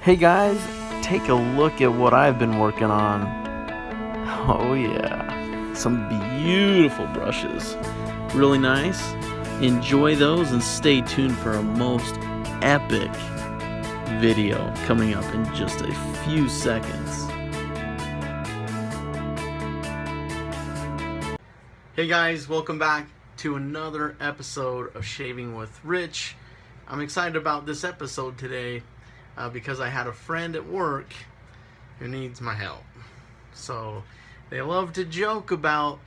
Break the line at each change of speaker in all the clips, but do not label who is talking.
Hey guys, take a look at what I've been working on. Oh yeah, some beautiful brushes. Really nice. Enjoy those and stay tuned for a most epic video coming up in just a few seconds. Hey guys, welcome back to another episode of Shaving with Rich. I'm excited about this episode today because I had a friend at work who needs my help. So they love to joke about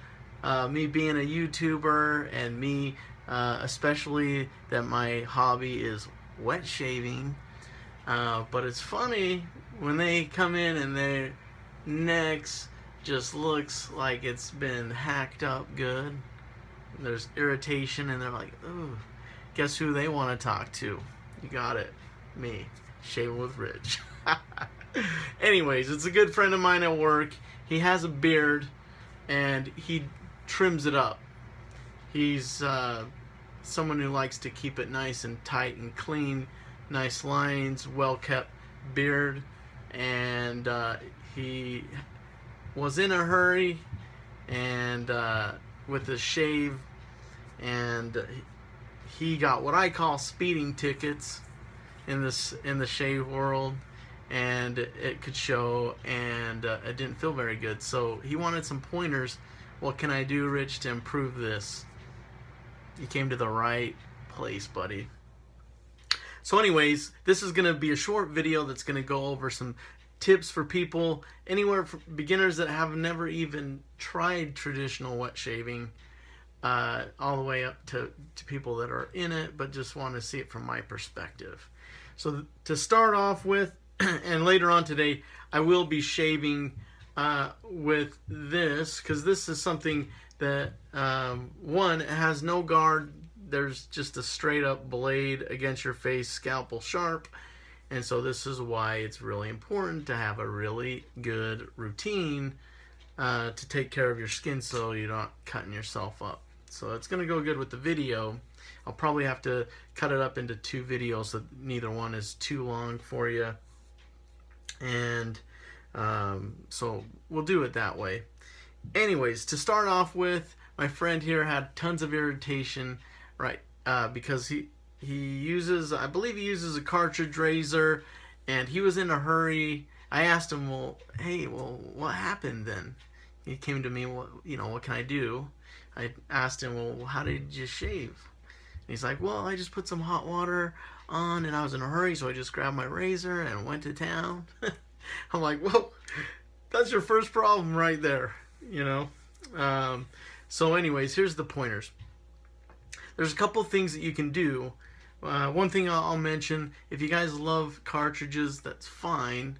me being a YouTuber and me especially that my hobby is wet shaving. But it's funny when they come in and their necks just looks like it's been hacked up good. There's irritation and they're like, ooh, guess who they want to talk to? You got it, me, Shaving with Rich. Anyways, it's a good friend of mine at work. He has a beard and he trims it up. He's someone who likes to keep it nice and tight and clean, nice lines, well-kept beard, and he was in a hurry and with the shave, and he got what I call speeding tickets in the shave world, and it could show, and it didn't feel very good. So he wanted some pointers. What can I do, Rich, to improve this? You came to the right place, buddy. So anyways, this is going to be a short video that's going to go over some tips for people, anywhere from beginners that have never even tried traditional wet shaving, all the way up to people that are in it but just want to see it from my perspective. So to start off with, and later on today, I will be shaving with this, because this is something that, one, it has no guard. There's just a straight up blade against your face, scalpel sharp. And so this is why it's really important to have a really good routine to take care of your skin so you're not cutting yourself up. So it's going to go good with the video. I'll probably have to cut it up into 2 videos so neither one is too long for you. And so we'll do it that way. Anyways, to start off with, my friend here had tons of irritation, right? Because he uses, I believe he uses a cartridge razor, and he was in a hurry. I asked him, well, hey, what happened then? He came to me, well, what can I do? I asked him, well, how did you shave? And he's like, well, I just put some hot water on, and I was in a hurry, so I just grabbed my razor and went to town. I'm like, well, that's your first problem right there, So anyways, here's the pointers. There's a couple things that you can do. One thing I'll mention, if you guys love cartridges, that's fine.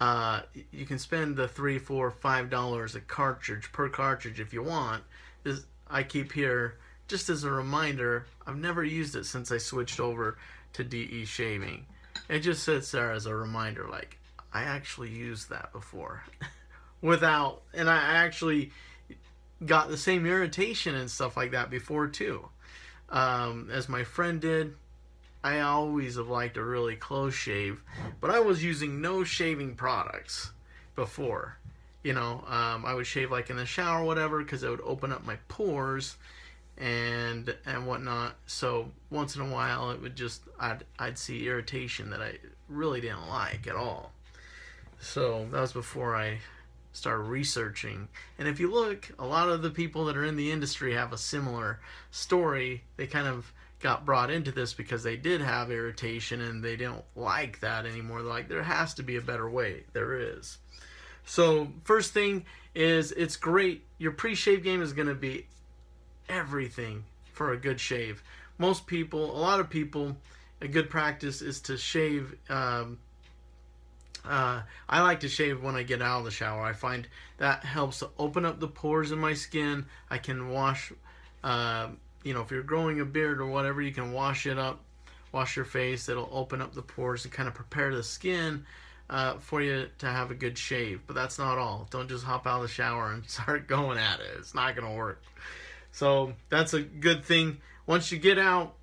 You can spend the $3, $4, $5 a cartridge per cartridge if you want. This I keep here just as a reminder. I've never used it since I switched over to DE shaving. It just sits there as a reminder, like, I actually used that before. And I actually got the same irritation and stuff like that before too. As my friend did. I always have liked a really close shave, but I was using no shaving products before. I would shave like in the shower or whatever, because it would open up my pores and whatnot. So once in a while, it would just I'd see irritation that I really didn't like at all. So that was before I started researching. And if you look, a lot of the people that are in the industry have a similar story. They kind of got brought into this because they did have irritation and they don't like that anymore. They're like, there has to be a better way. There is. So first thing is, it's great. Your pre-shave game is going to be everything for a good shave. A lot of people, a good practice is to shave. I like to shave when I get out of the shower. I find that helps to open up the pores in my skin. I can wash, if you're growing a beard or whatever, you can wash it up, wash your face. It'll open up the pores and kind of prepare the skin for you to have a good shave. But that's not all. Don't just hop out of the shower and start going at it. It's not going to work. So that's a good thing. Once you get out,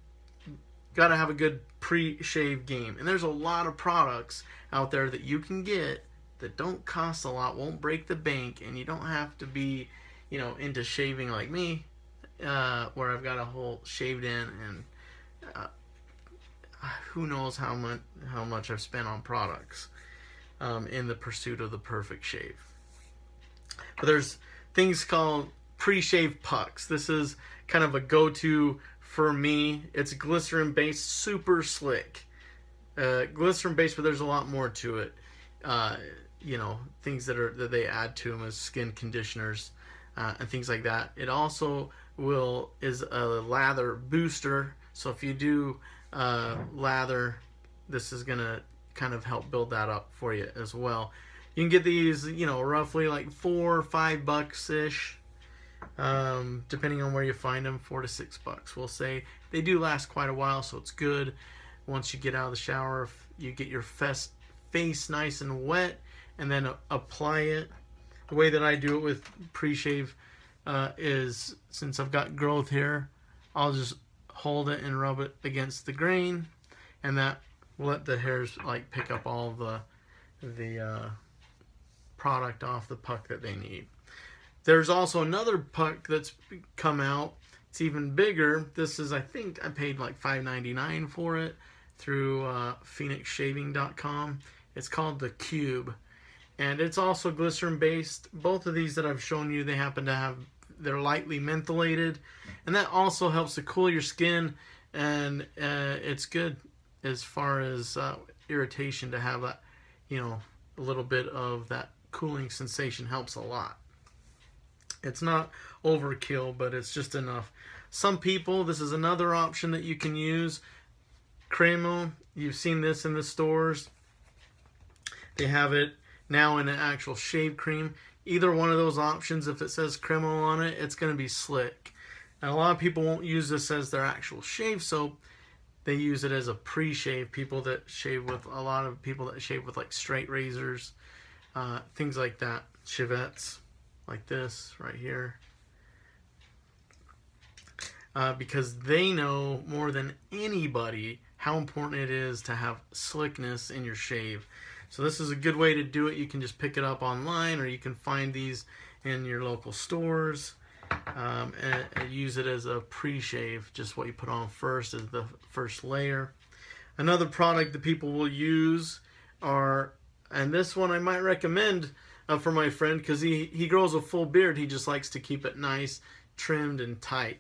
got to have a good pre-shave game. And there's a lot of products out there that you can get that don't cost a lot, won't break the bank, and you don't have to be, into shaving like me, where I've got a whole shaved in, and who knows how much I've spent on products in the pursuit of the perfect shave. But there's things called pre-shave pucks. This is kind of a go-to for me. It's glycerin based, super slick. Glycerin based, but there's a lot more to it. Things that they add to them as skin conditioners and things like that. It also is a lather booster. So if you do lather, this is gonna kind of help build that up for you as well. You can get these, roughly like $4 or $5 ish, depending on where you find them. $4 to $6, we'll say. They do last quite a while, so it's good. Once you get out of the shower, you get your face nice and wet, and then apply it. The way that I do it with pre-shave is, since I've got growth here, I'll just hold it and rub it against the grain, and that will let the hairs pick up all the product off the puck that they need. There's also another puck that's come out. It's even bigger. This is, I think I paid like $5.99 for it through phoenixshaving.com. It's called the Cube, and it's also glycerin based. Both of these that I've shown you, they're lightly mentholated, and that also helps to cool your skin, and it's good as far as irritation. To have that, a little bit of that cooling sensation helps a lot. It's not overkill, but it's just enough. Some people, this is another option that you can use. Cremo, you've seen this in the stores. They have it now in an actual shave cream. Either one of those options, if it says Cremo on it, it's going to be slick. And a lot of people won't use this as their actual shave soap. They use it as a pre-shave. A lot of people that shave with like straight razors, things like that. Chivettes, like this right here. Because they know more than anybody how important it is to have slickness in your shave. So this is a good way to do it. You can just pick it up online, or you can find these in your local stores, and use it as a pre-shave. Just what you put on first is the first layer. Another product that people will use and this one I might recommend for my friend, because he grows a full beard. He just likes to keep it nice, trimmed, and tight,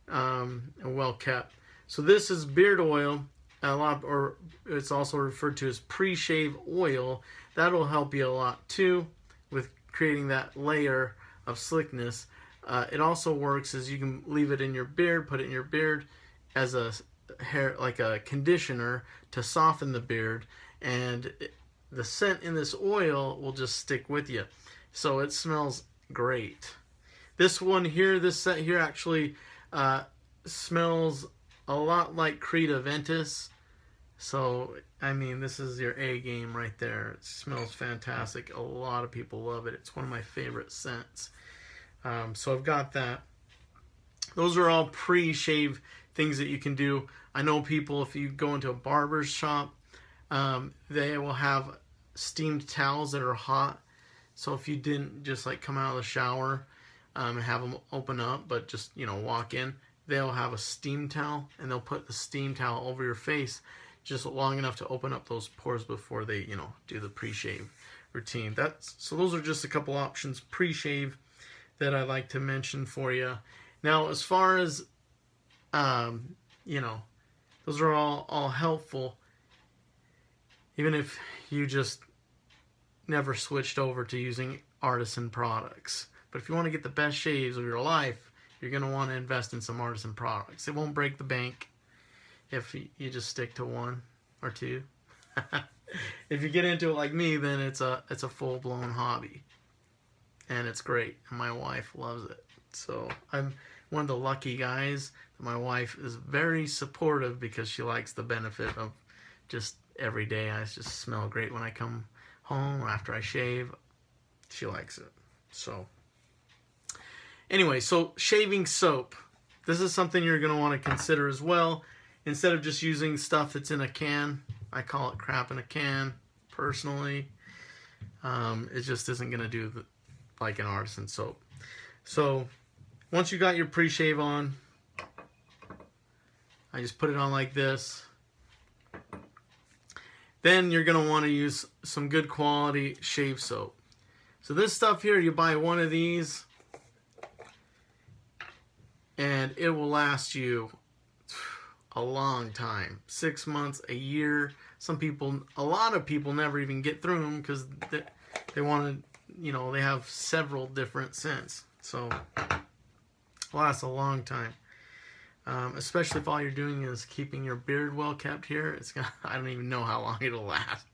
and well kept. So this is beard oil. Or it's also referred to as pre-shave oil. That'll help you a lot too with creating that layer of slickness. It also works as you can leave it in your beard, put it in your beard as a conditioner to soften the beard, and the scent in this oil will just stick with you. So it smells great. This set here actually smells a lot like Creta Ventus. So, I mean, this is your A game right there. It smells fantastic. A lot of people love it. It's one of my favorite scents. So I've got that. Those are all pre-shave things that you can do. I know people, if you go into a barber's shop, they will have steamed towels that are hot. So if you didn't just come out of the shower and have them open up, but just, walk in, they'll have a steam towel, and they'll put the steam towel over your face just long enough to open up those pores before they, do the pre-shave routine. So those are just a couple options pre-shave that I like to mention for you. Now, as far as, those are all helpful, even if you just never switched over to using Artisan products. But if you want to get the best shaves of your life, you're going to want to invest in some Artisan products. It won't break the bank if you just stick to one or two. If you get into it like me, then it's a full-blown hobby, and it's great, and my wife loves it. So I'm one of the lucky guys. My wife is very supportive because she likes the benefit of just every day. I just smell great when I come home after I shave. She likes it. So anyway, so shaving soap. This is something you're going to want to consider as well instead of just using stuff that's in a can. I call it crap in a can, personally. It just isn't going to do like an Artisan soap. So once you got your pre-shave on, I just put it on like this. Then you're going to want to use some good quality shave soap. So this stuff here, you buy one of these and it will last you a long time. 6 months, a year. Some people, a lot of people never even get through them because they want to, you know, they have several different scents. So it lasts a long time. Especially if all you're doing is keeping your beard well kept here. It's gonna, I don't even know how long it'll last.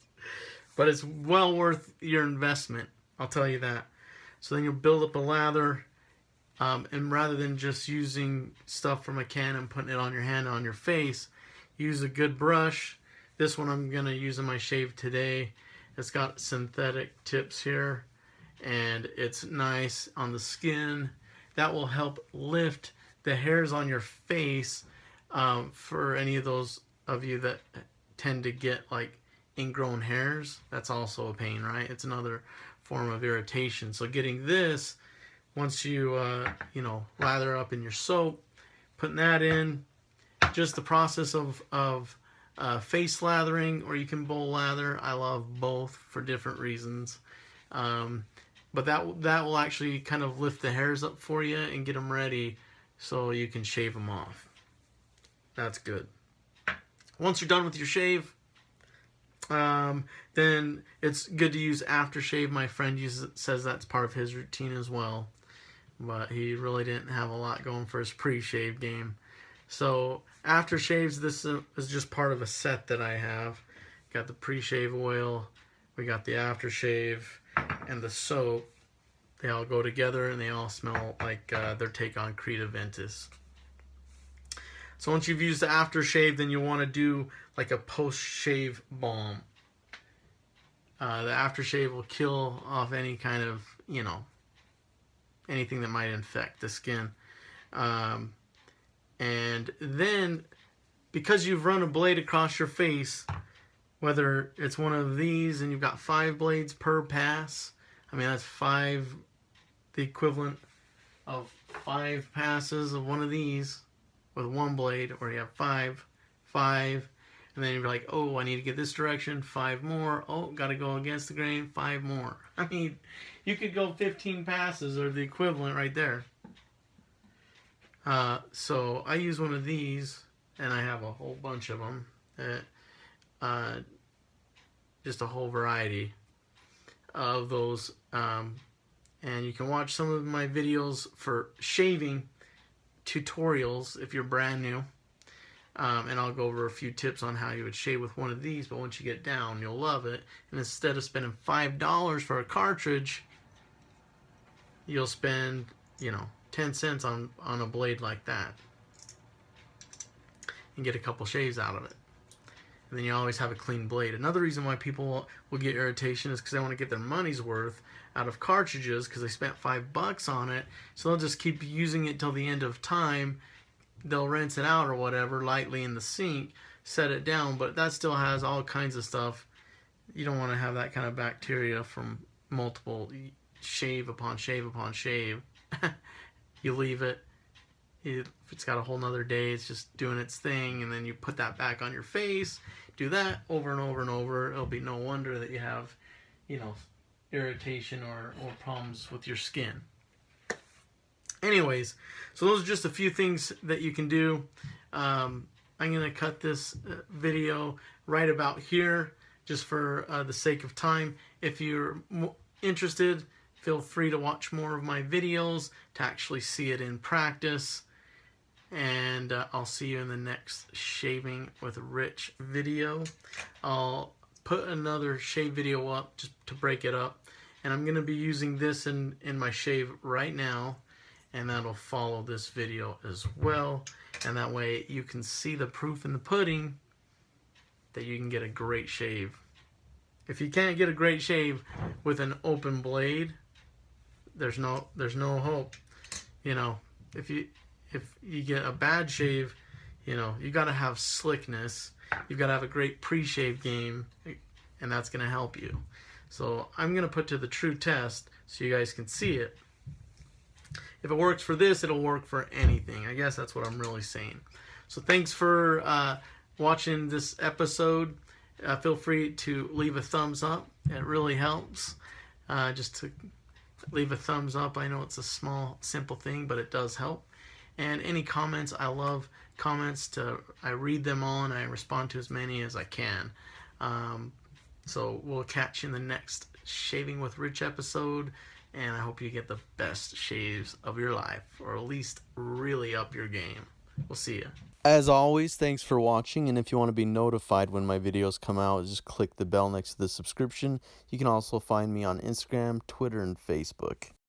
But it's well worth your investment. I'll tell you that. So then you'll build up a lather. And rather than just using stuff from a can and putting it on your hand, on your face, use a good brush. This one I'm going to use in my shave today. It's got synthetic tips here. And it's nice on the skin. That will help lift the hairs on your face for any of those of you that tend to get like ingrown hairs. That's also a pain, right? It's another form of irritation. So getting this, once you you know, lather up in your soap, putting that in, just the process of face lathering, or you can bowl lather. I love both for different reasons. But that will actually kind of lift the hairs up for you and get them ready so you can shave them off. That's good. Once you're done with your shave, then it's good to use aftershave. My friend says that's part of his routine as well. But he really didn't have a lot going for his pre-shave game. So aftershaves, this is just part of a set that I have. Got the pre-shave oil, we got the aftershave, and the soap. They all go together and they all smell like their take on Creta Ventus. So once you've used the aftershave, then you want to do like a post-shave balm. The aftershave will kill off any kind of, you know, anything that might infect the skin. And then, because you've run a blade across your face, whether it's one of these and you've got 5 blades per pass, I mean, that's 5, the equivalent of 5 passes of one of these with one blade, or you have 5, and then you're like, oh, I need to get this direction, 5 more, oh, got to go against the grain, 5 more. I mean, you could go 15 passes or the equivalent right there. So I use one of these, and I have a whole bunch of them. Just a whole variety of those. And you can watch some of my videos for shaving tutorials if you're brand new. And I'll go over a few tips on how you would shave with one of these, but once you get down, you'll love it. And instead of spending $5 for a cartridge, you'll spend, you know, 10 cents on a blade like that and get a couple shaves out of it. And then you always have a clean blade. Another reason why people will get irritation is because they want to get their money's worth out of cartridges because they spent $5 on it. So they'll just keep using it till the end of time. They'll rinse it out or whatever lightly in the sink, set it down, but that still has all kinds of stuff. You don't want to have that kind of bacteria from multiple shave upon shave upon shave. You leave it. If it's got a whole nother day, it's just doing its thing, and then you put that back on your face. Do that over and over and over. It'll be no wonder that you have, you know, irritation or problems with your skin. Anyways, so those are just a few things that you can do. I'm going to cut this video right about here just for the sake of time. If you're interested, feel free to watch more of my videos to actually see it in practice. And I'll see you in the next Shaving with Rich video. I'll put another shave video up just to break it up. And I'm going to be using this in my shave right now. And that'll follow this video as well. And that way you can see the proof in the pudding that you can get a great shave. If you can't get a great shave with an open blade, there's no hope. You know, if you get a bad shave, You know, you got to have slickness. You've got to have a great pre-shave game, and that's going to help you. So I'm going to put to the true test so you guys can see it. If it works for this, it'll work for anything. I guess that's what I'm really saying. So thanks for watching this episode. Feel free to leave a thumbs up. It really helps. Just to leave a thumbs up. I know it's a small, simple thing, but it does help. And any comments, I love comments. I read them all and I respond to as many as I can. So we'll catch you in the next Shaving with Rich episode, and I hope you get the best shaves of your life, or at least really up your game. We'll see you. As always, thanks for watching, and if you want to be notified when my videos come out, just click the bell next to the subscription. You can also find me on Instagram, Twitter, and Facebook.